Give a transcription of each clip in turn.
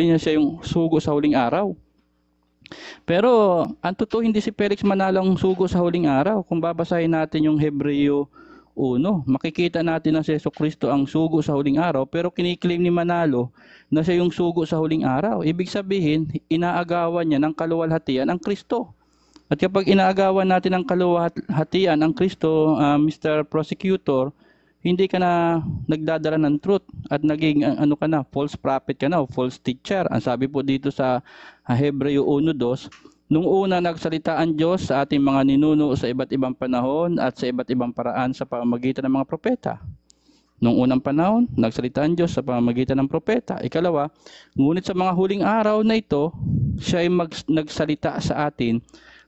niya siya yung sugo sa huling araw. Pero ang totoo, hindi si Felix Manalo ang sugo sa huling araw. Kung babasahin natin yung Hebreo 1, makikita natin na si Jesucristo ang sugo sa huling araw, pero kiniklaim ni Manalo na siya yung sugo sa huling araw. Ibig sabihin, inaagawan niya ng kaluwalhatian ang Kristo. At kapag inaagawan natin ng kaluwalhatian ang Kristo, Mr. Prosecutor, hindi ka na nagdadala ng truth at naging ano ka na, false prophet ka na o false teacher. Ang sabi po dito sa Hebreo 1:2, nung una nagsalita ang Diyos sa ating mga ninuno sa iba't ibang panahon at sa iba't ibang paraan sa pamamagitan ng mga propeta. Nung unang panahon, nagsalita ang Diyos sa pamamagitan ng propeta. Ikalawa, ngunit sa mga huling araw na ito, siya ay nagsalita sa atin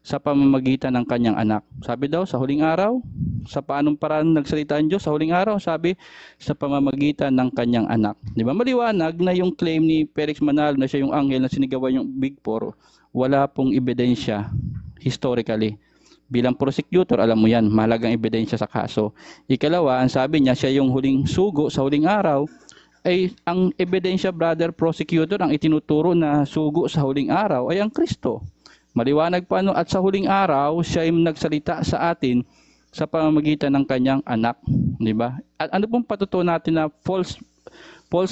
sa pamamagitan ng kanyang anak. Sabi daw, sa huling araw, sa paanong paraan nagsalita ang Diyos sa huling araw? Sabi, sa pamamagitan ng kanyang anak. Di ba? Maliwanag na yung claim ni Felix Manalo na siya yung anghel na sinigawan yung Big Four, wala pong ebidensya historically. Bilang prosecutor, alam mo yan, mahalagang ebidensya sa kaso. Ikalawa, ang sabi niya, siya yung huling sugo sa huling araw, ay ang ebidensya, brother prosecutor, ang itinuturo na sugo sa huling araw ay ang Kristo. Maliwanag pa ano, at sa huling araw, siya ay nagsalita sa atin sa pamamagitan ng kanyang anak. Di ba? At ano pong patutuo natin na false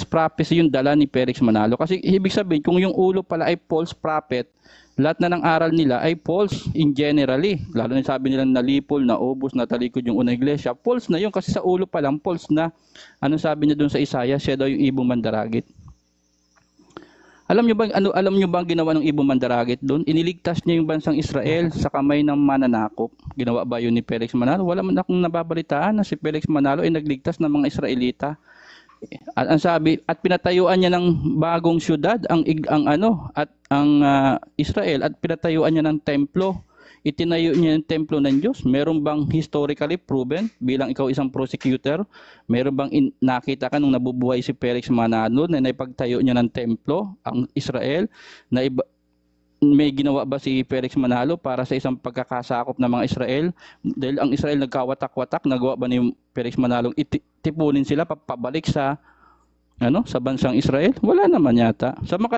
prophecy yung dala ni Felix Manalo? Kasi ibig sabihin, kung yung ulo pala ay false prophet, lahat na ng aral nila ay false in generally. Lalo na sabi nila nalipol, naubos, natalikod yung unang iglesia. False na yun kasi sa ulo pa lang, false na. Ano sabi niya doon sa Isaiah? Siya daw yung ibong mandaragit. Alam niyo bang ginawa ng ibong mandaragit doon? Iniligtas niya yung bansang Israel sa kamay ng mananakop. Ginawa ba yun ni Felix Manalo? Wala man akong nababalitaan na si Felix Manalo ay nagligtas ng mga Israelita. At ang sabi, at pinatayuan niya ng bagong syudad ang Israel, at pinatayuan niya ng templo. Itinayo niya yung templo ng Diyos. Meron bang historically proven bilang ikaw isang prosecutor? Meron bang nakita ka nung nabubuhay si Felix Manalo na naipagtayo niya ng templo ang Israel? May ginawa ba si Felix Manalo para sa isang pagkakasakop ng mga Israel? Dahil ang Israel nagkawatak-watak, nagawa ba ni Felix Manalo tipunin sila pabalik sa bansang Israel? Wala naman yata.